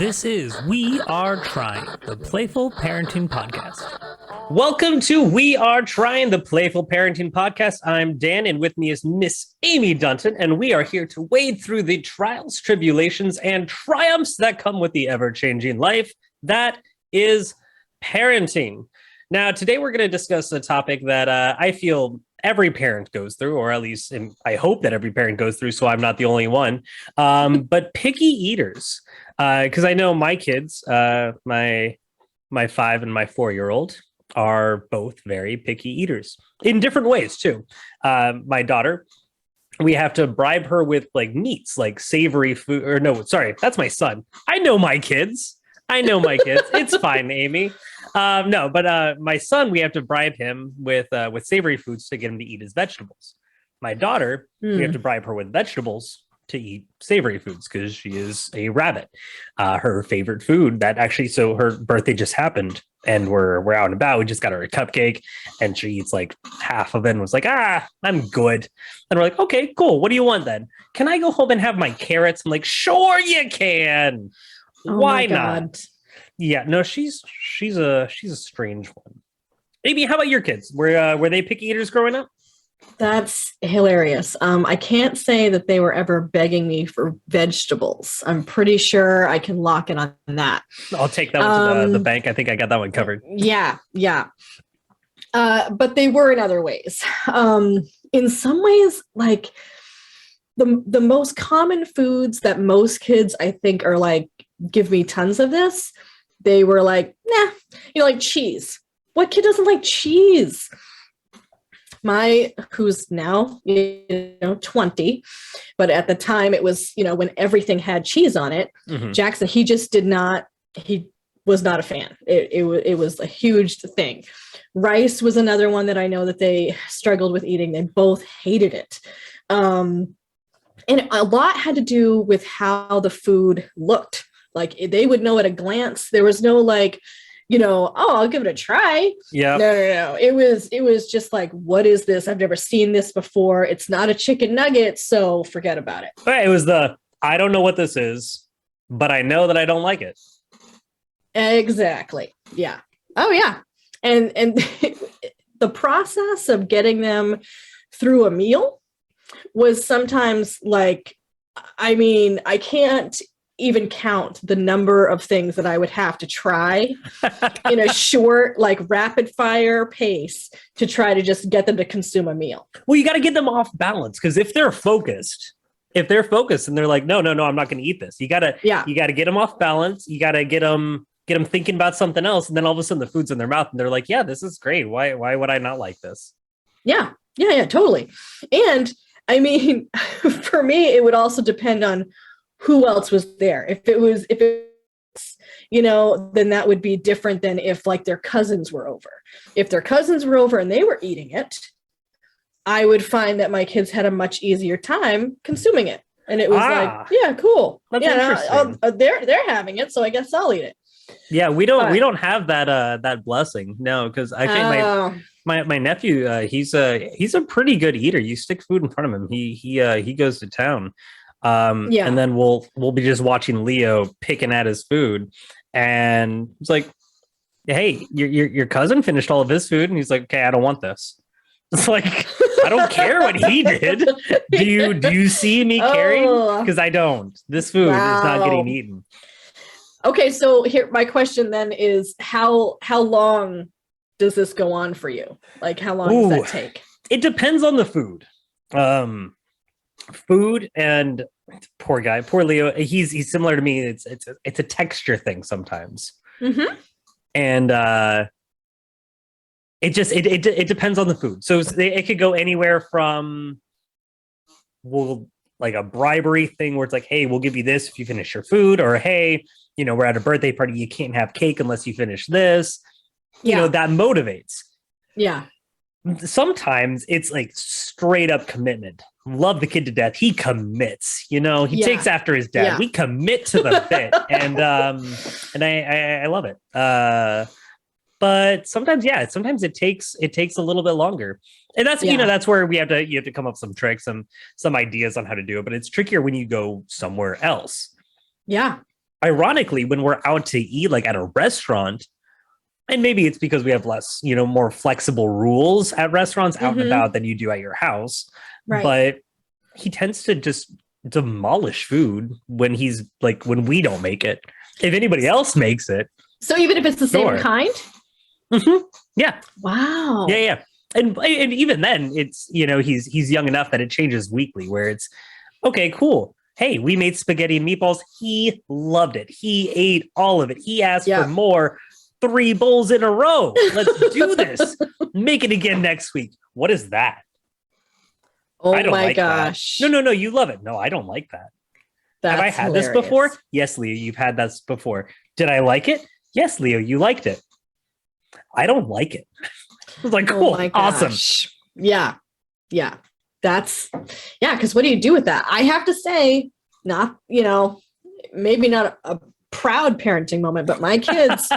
This is We Are Trying, the Playful Parenting Podcast. Welcome to We Are Trying, the Playful Parenting Podcast. I'm Dan, and with me is Miss Amy Dunton, and we are here to wade through the trials, tribulations, and triumphs that come with the ever-changing life that is parenting. Now, today we're going to discuss a topic that I feel every parent goes through, or at least I hope that every parent goes through, so I'm not the only one. But picky eaters, because I know my kids, my 5 and my 4-year-old, are both very picky eaters in different ways too. My daughter, we have to bribe her with like meats, like savory food, or no, sorry, that's my son. I know my kids. It's fine, Amy. But my son, we have to bribe him with savory foods to get him to eat his vegetables. My daughter, we have to bribe her with vegetables to eat savory foods because she is a rabbit. Her favorite food so her birthday just happened and we're out and about. We just got her a cupcake and she eats like half of it and was like, I'm good. And we're like, okay, cool. What do you want then? Can I go home and have my carrots? I'm like, sure you can. Oh, why not? Yeah, no, she's a strange one. Amy, how about your kids? Were they picky eaters growing up? That's hilarious. I can't say that they were ever begging me for vegetables. I'm pretty sure I can lock it on that. I'll take that one to the bank. I think I got that one covered. Yeah. But they were in other ways. In some ways, like the most common foods that most kids, I think, are like, give me tons of this. They were like, nah, like cheese. What kid doesn't like cheese? Who's now, 20, but at the time it was, when everything had cheese on it, Jackson, he was not a fan. It was a huge thing. Rice was another one that I know that they struggled with eating. They both hated it. And a lot had to do with how the food looked. Like they would know at a glance. There was no like, I'll give it a try. Yeah. No. It was just like, what is this? I've never seen this before. It's not a chicken nugget, so forget about it. It was I don't know what this is, but I know that I don't like it. Exactly. Yeah. Oh yeah. And the process of getting them through a meal was sometimes like, I can't even count the number of things that I would have to try in a short, like rapid fire pace to try to just get them to consume a meal. Well, you got to get them off balance because if they're focused and they're like, no, I'm not going to eat this. You got to get them off balance. You got to get them thinking about something else. And then all of a sudden the food's in their mouth and they're like, yeah, this is great. Why would I not like this? Yeah, totally. And for me, it would also depend on who else was there. If it was, then that would be different than if like their cousins were over. If their cousins were over and they were eating it, I would find that my kids had a much easier time consuming it. And it was like, yeah, cool. That's interesting. They're having it, so I guess I'll eat it. Yeah, we don't have that blessing. No, because I think my nephew, he's a pretty good eater. You stick food in front of him, he goes to town. And then we'll be just watching Leo picking at his food, and it's like, hey, your cousin finished all of his food, and he's like, okay, I don't want this. It's like, I don't care what he did. Do you see me caring? Because I don't. This food is not getting eaten. Okay, so here my question then is how long does this go on for you? Like how long does that take? It depends on the food. Food and poor Leo, he's similar to me. It's a texture thing sometimes. And it depends on the food. So it could go anywhere from like a bribery thing where it's like, hey, we'll give you this if you finish your food, or hey, we're at a birthday party, you can't have cake unless you finish this. That motivates. Yeah. Sometimes it's like straight up commitment. Love the kid to death. He commits, he takes after his dad. We commit to the bit. And I love it. But sometimes it takes a little bit longer. And that's, that's where you have to come up with some tricks, some ideas on how to do it. But it's trickier when you go somewhere else. Yeah. ironically, when we're out to eat, like at a restaurant, and maybe it's because we have less, more flexible rules at restaurants out and about than you do at your house. Right. But he tends to just demolish food when when we don't make it. If anybody else makes it. So even if it's the same kind? Mm-hmm. Yeah. Wow. Yeah. And even then, it's, he's young enough that it changes weekly, where it's, okay, cool. Hey, we made spaghetti and meatballs. He loved it. He ate all of it. He asked for more. 3 bowls in a row. Let's do this. Make it again next week. What is that? Oh I don't my like gosh. That. No, you love it. No, I don't like that. Have I had hilarious. this before? Yes, Leo, you've had this before. Did I like it? Yes, Leo, you liked it. I don't like it. I was like, cool, awesome. Yeah. Because what do you do with that? I have to say, not, maybe not a proud parenting moment, but my kids,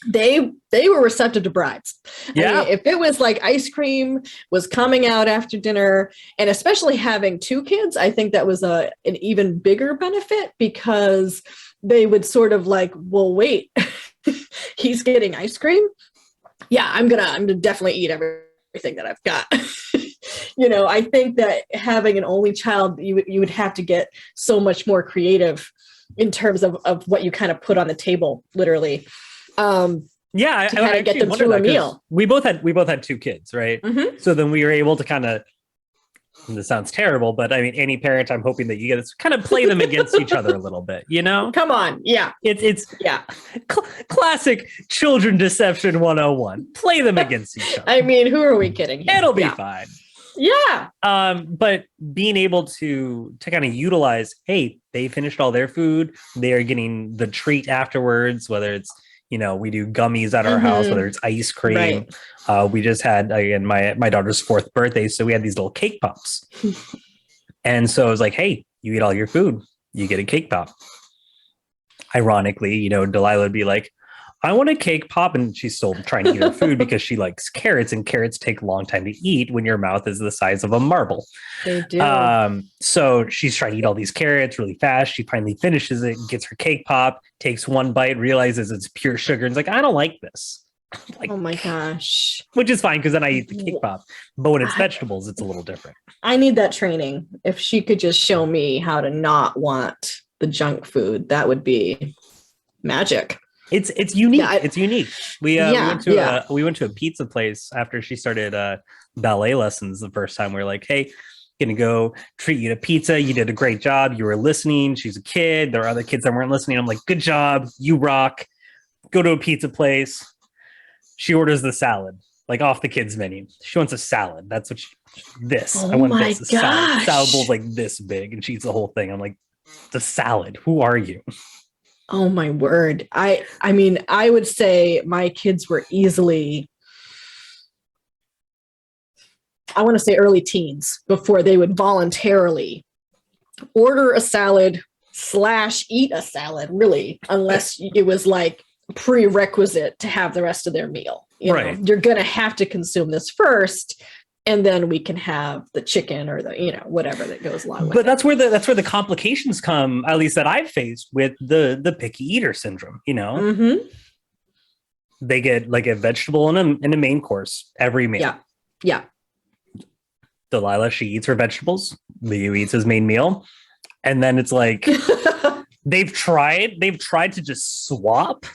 they were receptive to bribes. Yeah. I mean, if it was like ice cream was coming out after dinner, and especially having 2 kids, I think that was an even bigger benefit, because they would sort of like, well, wait, he's getting ice cream. Yeah, I'm gonna definitely eat everything that I've got. I think that having an only child, you would have to get so much more creative in terms of what you kind of put on the table, literally. I kind of get them through a meal. We both had 2 kids, right? Mm-hmm. So then we were able to kind of, this sounds terrible, but I mean, any parent, I'm hoping that you get to kind of play them against each other a little bit, Come on. Yeah. It's classic children deception 101. Play them against each other. I mean, who are we kidding here? It'll be fine. Yeah. But being able to kind of utilize, hey, they finished all their food. They are getting the treat afterwards, whether it's, we do gummies at our house, whether it's ice cream. Right. We just had, again, my daughter's 4th birthday. So we had these little cake pops. And so I was like, hey, you eat all your food, you get a cake pop. Ironically, Delilah would be like, I want a cake pop. And she's still trying to eat her food because she likes carrots, and carrots take a long time to eat when your mouth is the size of a marble. They do. So she's trying to eat all these carrots really fast. She finally finishes it, gets her cake pop, takes one bite, realizes it's pure sugar, and is like, I don't like this. Like, oh my gosh. Which is fine, because then I eat the cake pop. But when it's vegetables, it's a little different. I need that training. If she could just show me how to not want the junk food, that would be magic. It's unique. It's unique. We went to a pizza place after she started ballet lessons the first time. We were like, hey, gonna go treat you to pizza. You did a great job. You were listening. She's a kid. There are other kids that weren't listening. I'm like, good job. You rock. Go to a pizza place. She orders the salad, like off the kids' menu. She wants a salad. That's what I want this. Salad bowl's like this big, and she eats the whole thing. I'm like, the salad. Who are you? Oh my word. I mean, I would say my kids were easily, I want to say early teens, before they would voluntarily order a salad / eat a salad, really, unless it was like prerequisite to have the rest of their meal. Right. You're going to have to consume this first, and then we can have the chicken or the, whatever that goes along with it. But that's where the complications come, at least that I've faced with the picky eater syndrome, Mm-hmm. They get like a vegetable in a main course every meal. Yeah. Delilah, she eats her vegetables. Leo eats his main meal. And then it's like, they've tried to just swap,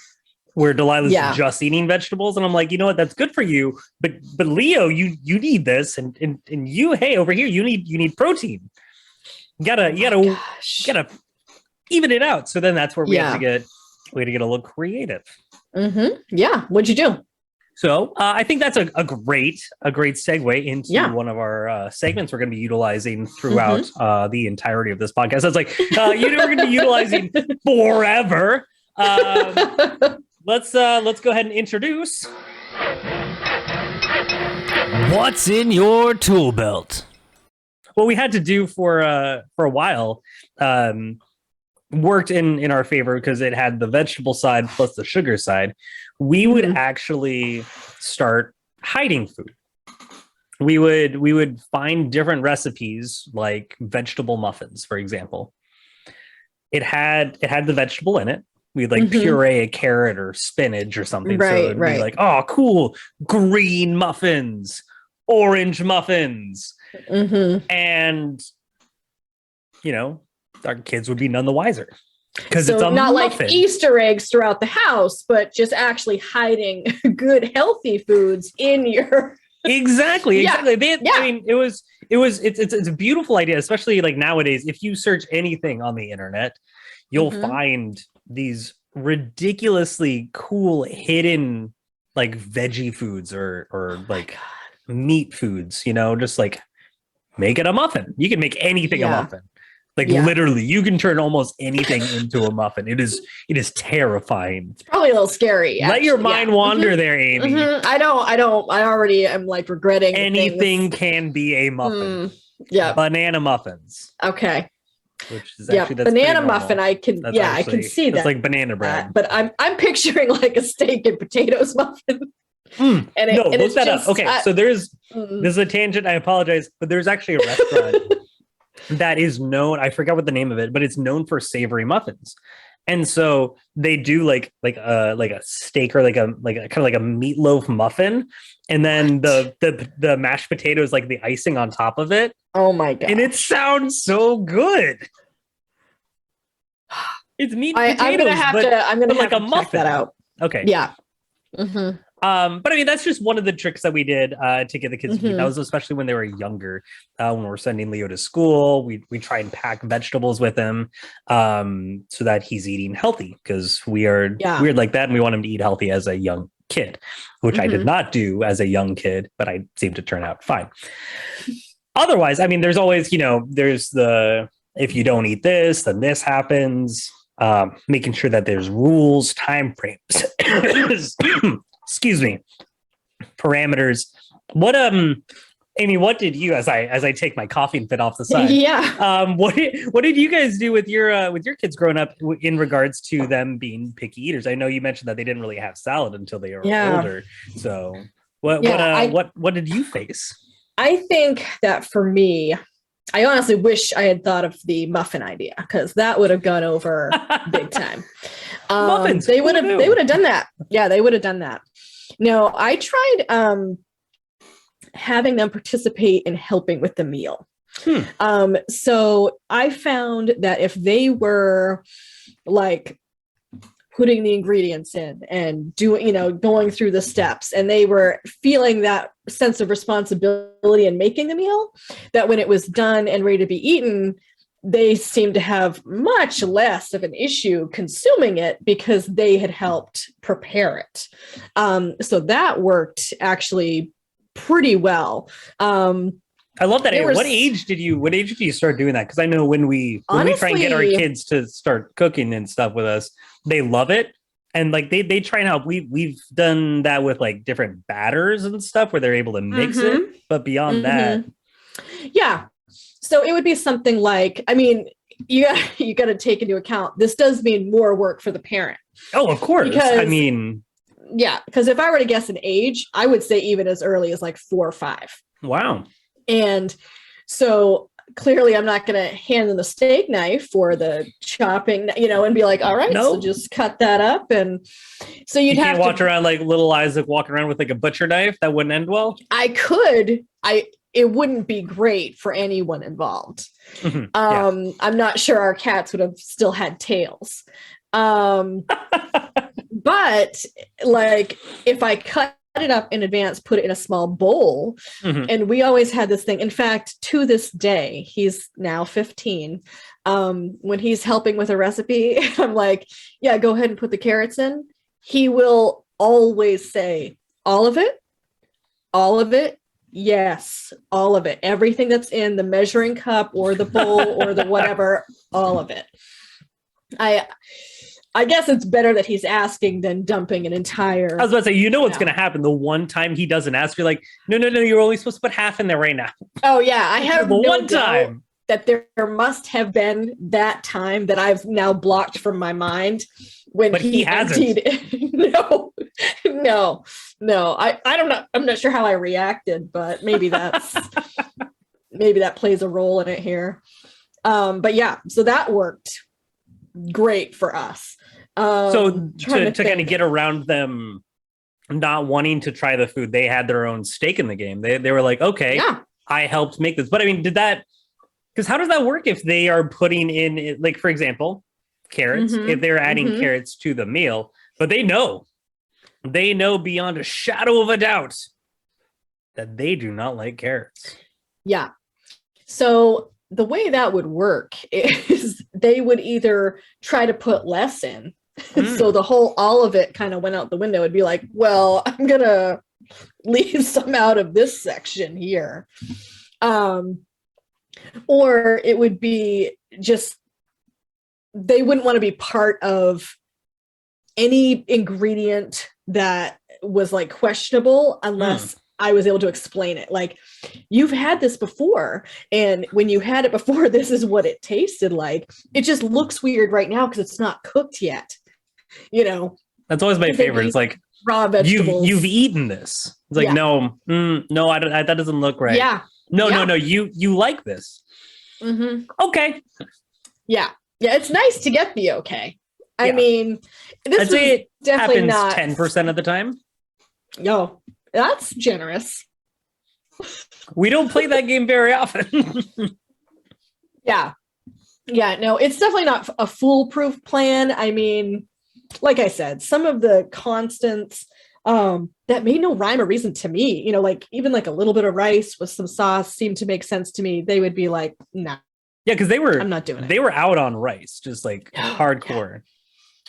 where Delilah's just eating vegetables, and I'm like, you know what, that's good for you, but Leo, you need this, and you, hey, over here, you need protein. You gotta even it out. So then that's where we had to get a little creative. Mm-hmm. Yeah. What'd you do? So I think that's a great segue into one of our segments we're going to be utilizing throughout the entirety of this podcast. It's like we're going to be utilizing forever. Let's go ahead and introduce what's in your tool belt. What we had to do for a while worked in our favor, because it had the vegetable side plus the sugar side. We would actually start hiding food. We would find different recipes, like vegetable muffins, for example. it had the vegetable in it. We'd like puree a carrot or spinach or something. So it'd be like, oh, cool, green muffins, orange muffins. And, you know, our kids would be none the wiser. Because so it's a not muffin. Like Easter eggs throughout the house, but just actually hiding good, healthy foods in your... Exactly. Yeah. I mean, it's a beautiful idea, especially like nowadays. If you search anything on the internet, you'll find these ridiculously cool hidden like veggie foods or like meat foods, you know, just like make it a muffin. You can make anything a muffin. Like literally, you can turn almost anything into a muffin. It is terrifying. It's probably a little scary. Let your mind wander there, Amy. I already am like regretting anything can be a muffin. Yeah, banana muffins. Okay. Which is actually that's banana muffin. I can I can see that. It's like banana bread. But I'm picturing like a steak and potatoes muffin. And look that up. Okay, so this is a tangent. I apologize, but there's actually a restaurant that is known. I forgot what the name of it, but it's known for savory muffins. And so they do like a steak or like a kind of like a meatloaf muffin, and then the mashed potatoes like the icing on top of it. Oh my god! And it sounds so good. It's meat potatoes. I'm gonna have to check that out. Okay. Yeah. But I mean, that's just one of the tricks that we did to get the kids to eat. That was especially when they were younger. When we're sending Leo to school, we try and pack vegetables with him so that he's eating healthy, because we are weird like that, and we want him to eat healthy as a young kid, which I did not do as a young kid, but I seem to turn out fine. Otherwise, I mean, there's always, there's the, if you don't eat this, then this happens. Making sure that there's rules, time frames. Excuse me, parameters. What Amy, what did you, as I take my coughing fit off the side? What did you guys do with your kids growing up in regards to them being picky eaters? I know you mentioned that they didn't really have salad until they were older. So what did you face? I think that for me, I honestly wish I had thought of the muffin idea, because that would have gone over big time. Muffins. They would have done that. Yeah, they would have done that. No, I tried having them participate in helping with the meal. So I found that if they were like putting the ingredients in and doing, going through the steps, and they were feeling that sense of responsibility in making the meal, that when it was done and ready to be eaten, they seemed to have much less of an issue consuming it because they had helped prepare it. So that worked actually pretty well. I love that. What age did you start doing that? Because I know when we try and get our kids to start cooking and stuff with us, they love it. And like they try and help. We've done that with like different batters and stuff where they're able to mix it. But beyond that. Yeah. So it would be something like, I mean, you got to take into account, this does mean more work for the parent. Oh, of course. Because if I were to guess an age, I would say even as early as like 4 or 5. Wow. And so clearly I'm not going to hand them the steak knife for the chopping, and be like, all right, so just cut that up. And so you can't walk around like little Isaac walking around with like a butcher knife. That wouldn't end well. I could. It wouldn't be great for anyone involved. I'm not sure our cats would have still had tails. But like if I cut it up in advance, put it in a small bowl, and we always had this thing. In fact, to this day, he's now 15. When he's helping with a recipe, I'm like, yeah, go ahead and put the carrots in. He will always say, all of it. Yes, all of it. Everything that's in the measuring cup or the bowl or the whatever, all of it. I guess it's better that he's asking than dumping an entire... I was about to say, what's going to happen. The one time he doesn't ask, you're like, no, you're only supposed to put half in there right now. Oh, yeah. I have the one time that there must have been that time that I've now blocked from my mind when he hasn't. No. I don't know. I'm not sure how I reacted, but maybe maybe that plays a role in it here. But yeah, so that worked great for us. So to kind of get around them not wanting to try the food, they had their own stake in the game. They were like, okay, yeah. I helped make this. But I mean, because how does that work if they are putting in, like, for example, carrots, if they're adding carrots to the meal, but they know beyond a shadow of a doubt that they do not like carrots. Yeah. So the way that would work is they would either try to put less in. So all of it kind of went out the window. It'd be like, well, I'm going to leave some out of this section here. Or it would be just, they wouldn't want to be part of any ingredient that was like questionable unless I was able to explain it. Like, you've had this before, and when you had it before, this is what it tasted like. It just looks weird right now because it's not cooked yet. You know, that's always my favorite. It's like raw vegetables. You've eaten this. It's like, no, that doesn't look right. Yeah. No. You like this. Okay. Yeah. It's nice to get the okay. I mean, this is definitely not 10% of the time. No, that's generous. We don't play that game very often. Yeah. No, it's definitely not a foolproof plan. I mean, like I said, some of the constants that made no rhyme or reason to me, like even like a little bit of rice with some sauce seemed to make sense to me. They would be like, nah. Yeah, because I'm not doing it. They were out on rice, just like hardcore.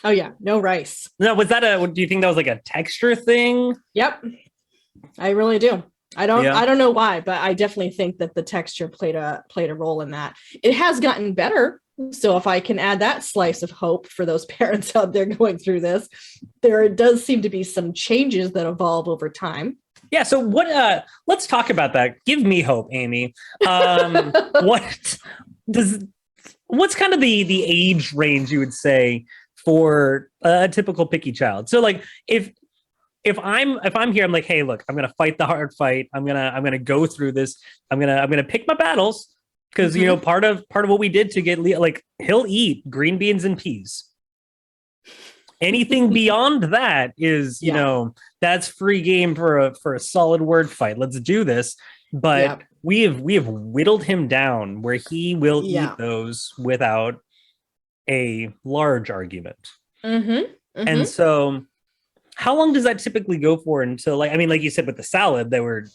Oh yeah, no rice. No, do you think that was like a texture thing? Yep. I really do. I don't know why, but I definitely think that the texture played a role in that. It has gotten better. So if I can add that slice of hope for those parents out there going through this, there does seem to be some changes that evolve over time. Yeah. So let's talk about that. Give me hope, Amy. What's kind of the age range you would say for a typical picky child? So like if I'm here, I'm like, hey, look, I'm gonna fight the hard fight. I'm gonna go through this. I'm gonna pick my battles. Because part of what we did to get like, he'll eat green beans and peas. Anything beyond that is that's free game for a solid word fight. Let's do this. But we have whittled him down where he will eat those without a large argument. And so, how long does that typically go for until, like, I mean, like you said with the salad, they were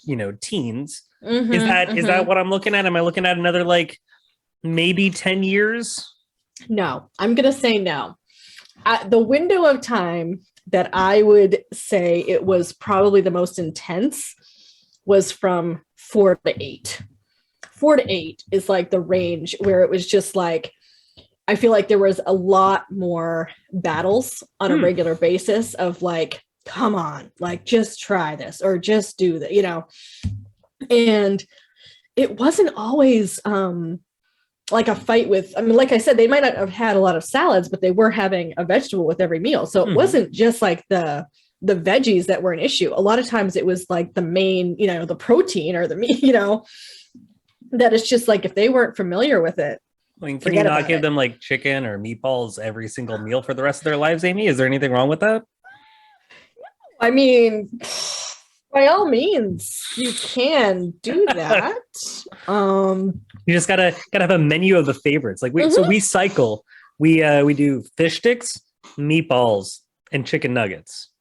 teens. Is that what I'm looking at? Am I looking at another like maybe 10 years? No, I'm gonna say no. The window of time that I would say it was probably the most intense was from 4 to 8. 4 to 8 is like the range where it was just like, I feel like there was a lot more battles on a regular basis of like, come on, like just try this or just do that, And it wasn't always like a fight with, I mean, like I said, they might not have had a lot of salads, but they were having a vegetable with every meal. So it wasn't just like the veggies that were an issue. A lot of times it was like the main, the protein or the meat, that it's just like, if they weren't familiar with it. I mean, can you not give them like chicken or meatballs every single meal for the rest of their lives, Amy? Is there anything wrong with that? I mean, by all means, you can do that. You just gotta have a menu of the favorites. Like so we cycle. We do fish sticks, meatballs, and chicken nuggets.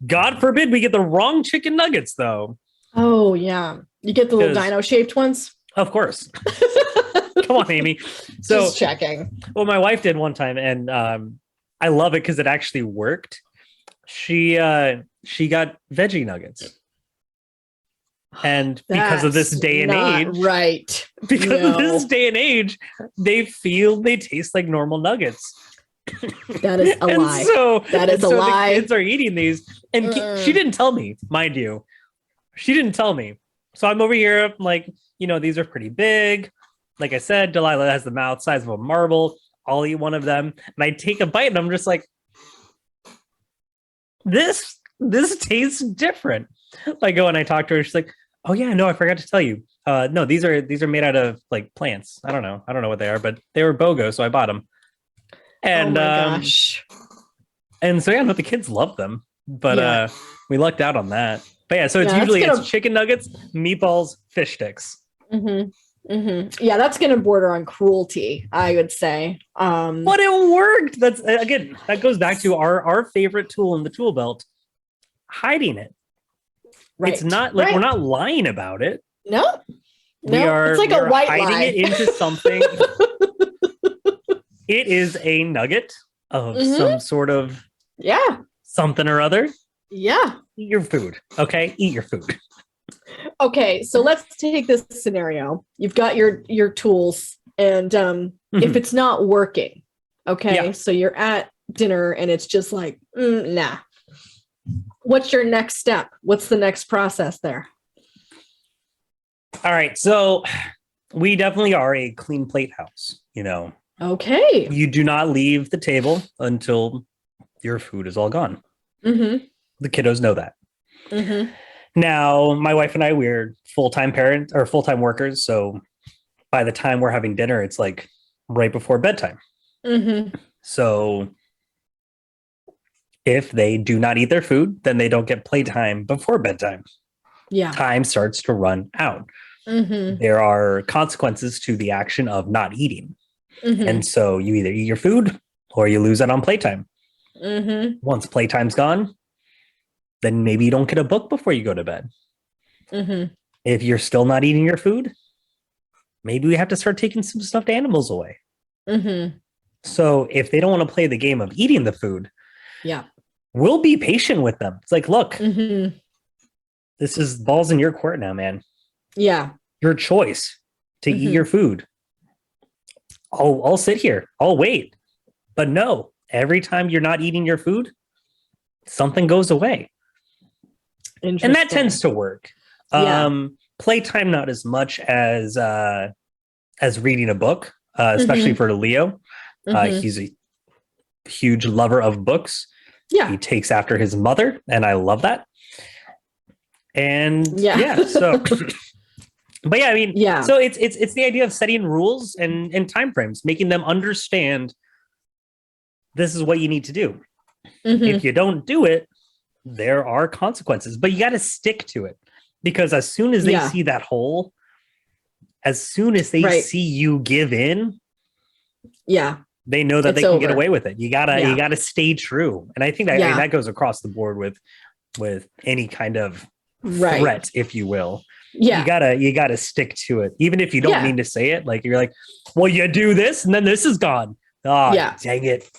God forbid we get the wrong chicken nuggets, though. Oh yeah, you get the little dino shaped ones. Of course. Come on, Amy. So just checking. Well, my wife did one time, and I love it because it actually worked. She got veggie nuggets. And because of this day and age, right? Because of this day and age, they taste like normal nuggets. That is a lie. That is a lie. The kids are eating these, and she didn't tell me, mind you. She didn't tell me. So I'm over here, like, these are pretty big. Like I said, Delilah has the mouth size of a marble. I'll eat one of them, and I take a bite, and I'm just like, this tastes different. I go and I talk to her. She's like, "Oh yeah, no, I forgot to tell you. No, these are made out of like plants. I don't know what they are, but they were BOGO, so I bought them." And oh my gosh. and so yeah, no, the kids love them, but we lucked out on that. But yeah, so it's usually it's chicken nuggets, meatballs, fish sticks. Yeah, that's going to border on cruelty, I would say. But it worked. That's again, that goes back to our favorite tool in the tool belt, hiding it. Right. It's not like we're not lying about it. No. It's like a white hiding lie. It into something. It is a nugget of some sort of something or other. Yeah. Eat your food. Okay. Eat your food. Okay. So let's take this scenario. You've got your tools, and if it's not working, okay. So you're at dinner and it's just like, nah. What's your next step? What's the next process there? All right. So we definitely are a clean plate house, you know. Okay. You do not leave the table until your food is all gone. The kiddos know that. Now, my wife and I, we're full-time parents or full-time workers. So by the time we're having dinner, it's like right before bedtime. So if they do not eat their food, then they don't get playtime before bedtime. Yeah. Time starts to run out. There are consequences to the action of not eating. And so you either eat your food or you lose it on playtime. Once playtime's gone, then maybe you don't get a book before you go to bed. If you're still not eating your food, maybe we have to start taking some stuffed animals away. So if they don't want to play the game of eating the food, we'll be patient with them. It's like, look, this is balls in your court now, man. Yeah. Your choice to eat your food. I'll sit here. I'll wait. But no, every time you're not eating your food, something goes away. And that tends to work. Playtime, not as much as reading a book, especially for Leo. He's a huge lover of books. Yeah. He takes after his mother, and I love that. And so but yeah, I mean, so it's the idea of setting rules and timeframes, making them understand this is what you need to do. If you don't do it, there are consequences, but you got to stick to it, because as soon as they see that hole, as soon as they see you give in, they know that they can get away with it. You gotta stay true. And I think that that goes across the board with any kind of threat, if you will. You gotta stick to it, even if you don't mean to say it. Like, you're like, well, you do this and then this is gone. Oh, dang it.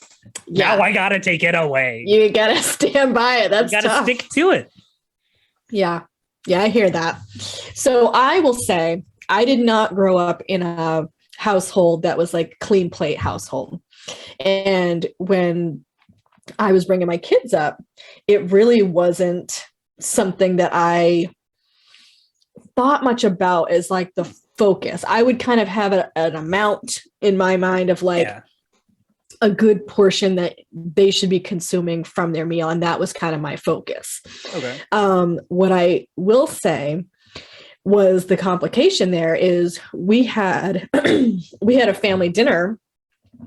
Now I gotta take it away. You gotta stand by it. That's you gotta stick to it. Yeah, I hear that. So I will say, I did not grow up in a household that was like clean plate household. And when I was bringing my kids up, it really wasn't something that I thought much about as like the focus. I would kind of have an amount in my mind of like a good portion that they should be consuming from their meal. And that was kind of my focus. Okay. What I will say was the complication there is we had a family dinner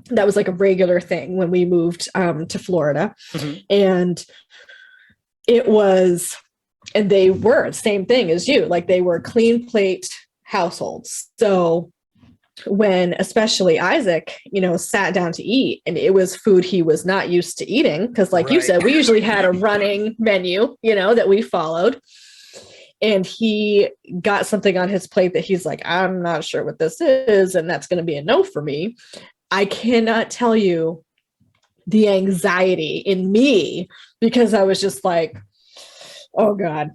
that was like a regular thing when we moved to Florida. And it was, and they were the same thing as you, like they were clean plate households. So when especially Isaac, sat down to eat, and it was food he was not used to eating, because like you said, we usually had a running menu, that we followed. And he got something on his plate that he's like, I'm not sure what this is, and that's going to be a no for me. I cannot tell you the anxiety in me, because I was just like, oh God,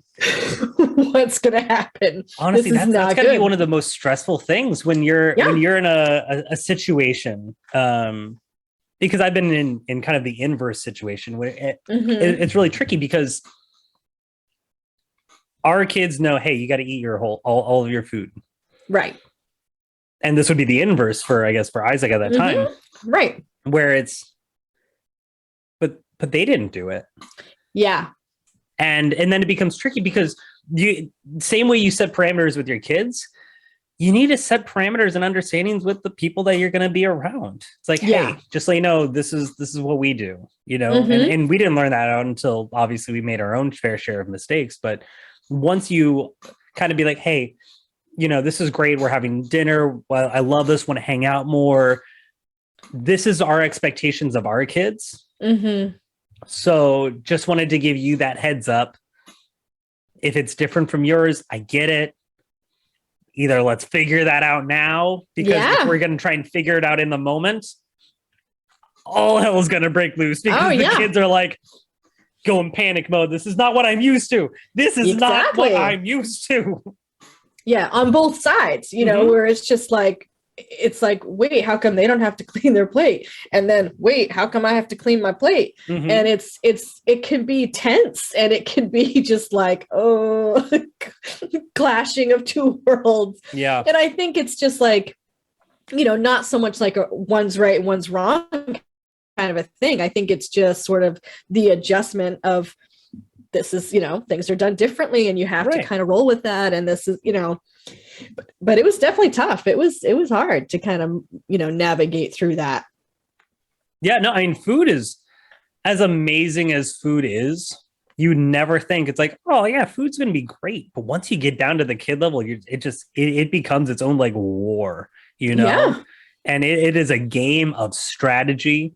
what's going to happen? Honestly, that's got to be one of the most stressful things when you're in a situation. Because I've been in kind of the inverse situation where it's really tricky, because our kids know, hey, you got to eat your all of your food. Right. And this would be the inverse for Isaac at that time. Right. Where it's, but they didn't do it. Yeah. And then it becomes tricky, because same way you set parameters with your kids, you need to set parameters and understandings with the people that you're going to be around. It's like, hey, just so you know, this is what we do, and we didn't learn that out until obviously we made our own fair share of mistakes. But once you kind of be like, hey, this is great. We're having dinner. Well, I love this. Want to hang out more. This is our expectations of our kids. So just wanted to give you that heads up. If it's different from yours, I get it. Either let's figure that out now, because if we're going to try and figure it out in the moment, all hell is going to break loose, because the kids are like, go in panic mode. This is not what I'm used to. This is not what I'm used to. Yeah, on both sides, where it's just like, it's like, wait, how come they don't have to clean their plate? And then, wait, how come I have to clean my plate? And it can be tense, and it can be just like, oh, clashing of two worlds. Yeah. And I think it's just like, not so much like one's right, one's wrong kind of a thing. I think it's just sort of the adjustment of, this is, things are done differently, and you have to kind of roll with that. And this is, but it was definitely tough. It was hard to kind of, navigate through that. Yeah, no, I mean, food is, as amazing as food is, you never think it's like, oh yeah, food's going to be great. But once you get down to the kid level, it becomes its own like war, Yeah. And it is a game of strategy,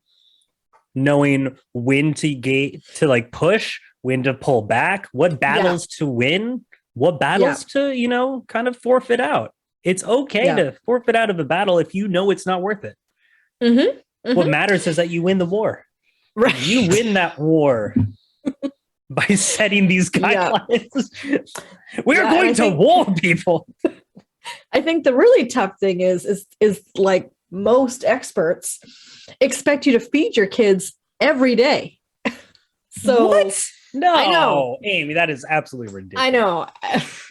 knowing when to like push, when to pull back, what battles to win, what battles to, kind of forfeit out. It's okay to forfeit out of a battle if you know it's not worth it. What matters is that you win the war. Right. You win that war by setting these guidelines. We are going to war, people. I think the really tough thing is like, most experts expect you to feed your kids every day. So what? No, I know, Amy, that is absolutely ridiculous. I know.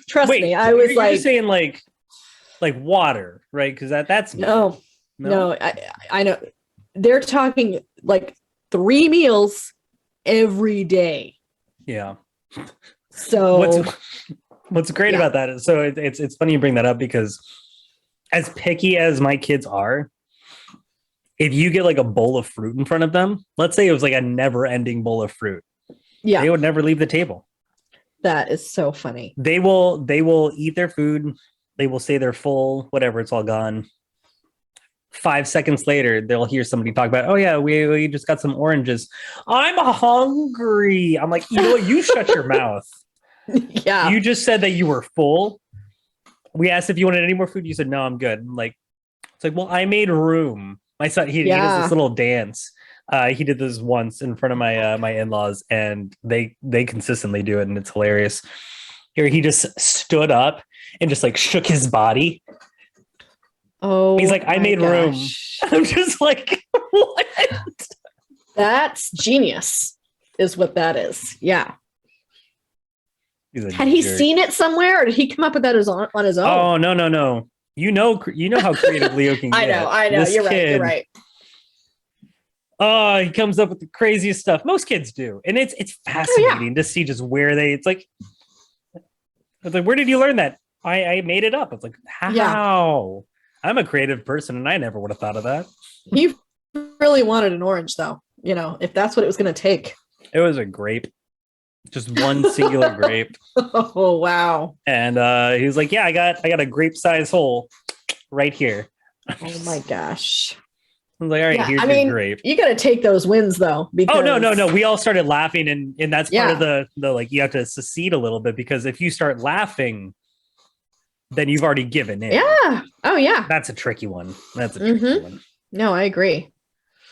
Trust me. I was you're saying like water, right? Because that's no. I know. They're talking like 3 meals every day. Yeah. So what's great about that is, so it's funny you bring that up, because as picky as my kids are, if you get like a bowl of fruit in front of them, let's say it was like a never-ending bowl of fruit, they would never leave the table. That is so funny. They will eat their food. They will say they're full, whatever, it's all gone. 5 seconds later, they'll hear somebody talk about, oh yeah, we just got some oranges. I'm hungry. I'm like, you know what? You shut your mouth. Yeah. You just said that you were full. We asked if you wanted any more food. You said, no, I'm good. I'm like, it's like, well, I made room. My son, he does this little dance. He did this once in front of my in-laws, and they consistently do it, and it's hilarious. Here, he just stood up and just like shook his body. Oh, he's like, I made room. I'm just like, what? That's genius, is what that is. Yeah. Had he seen it somewhere, or did he come up with that on his own? Oh, no. You know how creative Leo can get. I know. You're right. Oh, he comes up with the craziest stuff. Most kids do. And it's fascinating to see just where it's like, where did you learn that? I made it up. It's like, how? Yeah. I'm a creative person, and I never would have thought of that. He really wanted an orange, though. If that's what it was going to take. It was a grape. Just one singular grape. Oh, wow. And he was like, yeah, I got a grape size hole right here. Oh my gosh. I was like, all right, here's your grape. You got to take those wins, though. Because... Oh, no. We all started laughing, and that's part of the like, you have to secede a little bit, because if you start laughing, then you've already given in. Yeah. Oh, yeah. That's a tricky one. No, I agree.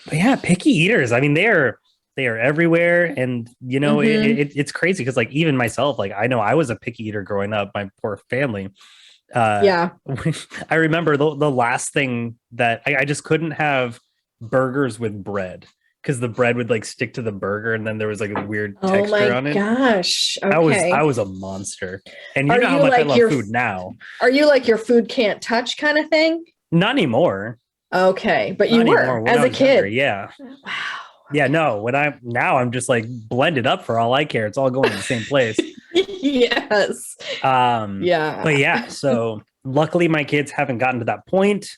But yeah, picky eaters. I mean, they are everywhere, and it's crazy, because like even myself, like I know I was a picky eater growing up. My poor family. I remember the last thing that I just couldn't have burgers with bread, because the bread would like stick to the burger, and then there was like a weird texture on it. Oh my gosh! Okay. I was a monster, and you know how much I love food now. Are you like your food can't touch kind of thing? Not anymore. Okay, but you were as a kid. Younger, yeah. Wow. Yeah, no. I'm just like blended up for all I care. It's all going to the same place. Yes. Yeah. But yeah, so Luckily, my kids haven't gotten to that point.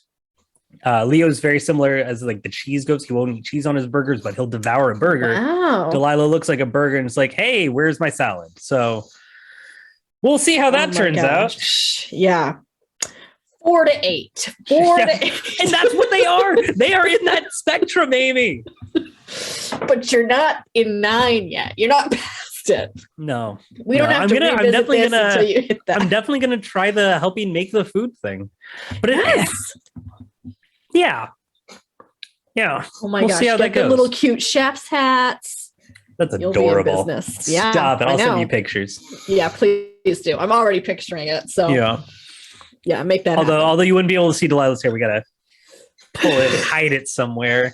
Leo's very similar as like the cheese goes. He won't eat cheese on his burgers, but he'll devour a burger. Wow. Delilah looks like a burger and it's like, hey, where's my salad? So we'll see how that turns out. Yeah. 4 to 8. 4 to 8. And that's what they are. They are in that spectrum, Amy. But you're not in 9 yet. You're not past it. No. We don't have to revisit this until you hit that. I'm definitely gonna try the helping make the food thing. But yeah. Oh my We'll gosh. see how that Get the goes. little cute chef's hats. That's You'll be in adorable. business. Yeah, Stop it. I I'll send know. you pictures. Yeah, please do. I'm already picturing it. So yeah, make that happen. Although you wouldn't be able to see Delilah's hair, we gotta pull it, hide it somewhere.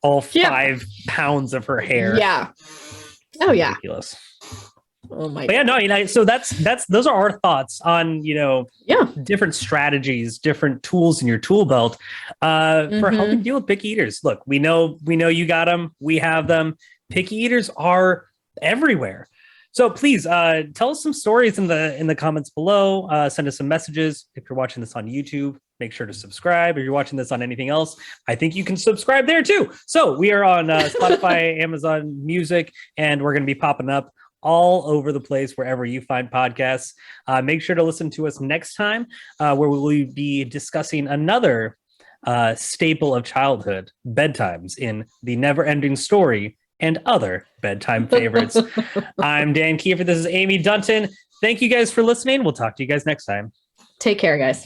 All 5 pounds of her hair. Yeah. Oh yeah. Ridiculous. Oh my But yeah, no, so that's those are our thoughts on, different strategies, different tools in your tool belt for helping deal with picky eaters. Look, we know you got them, we have them. Picky eaters are everywhere. So please tell us some stories in the comments below. Send us some messages. If you're watching this on YouTube, make sure to subscribe. If you're watching this on anything else, I think you can subscribe there too. So we are on Spotify, Amazon Music, and we're going to be popping up all over the place wherever you find podcasts. Make sure to listen to us next time, where we will be discussing another staple of childhood, bedtimes in The Never Ending Story and other bedtime favorites. I'm Dan Kiefer. This is Amy Dunton. Thank you guys for listening. We'll talk to you guys next time. Take care, guys.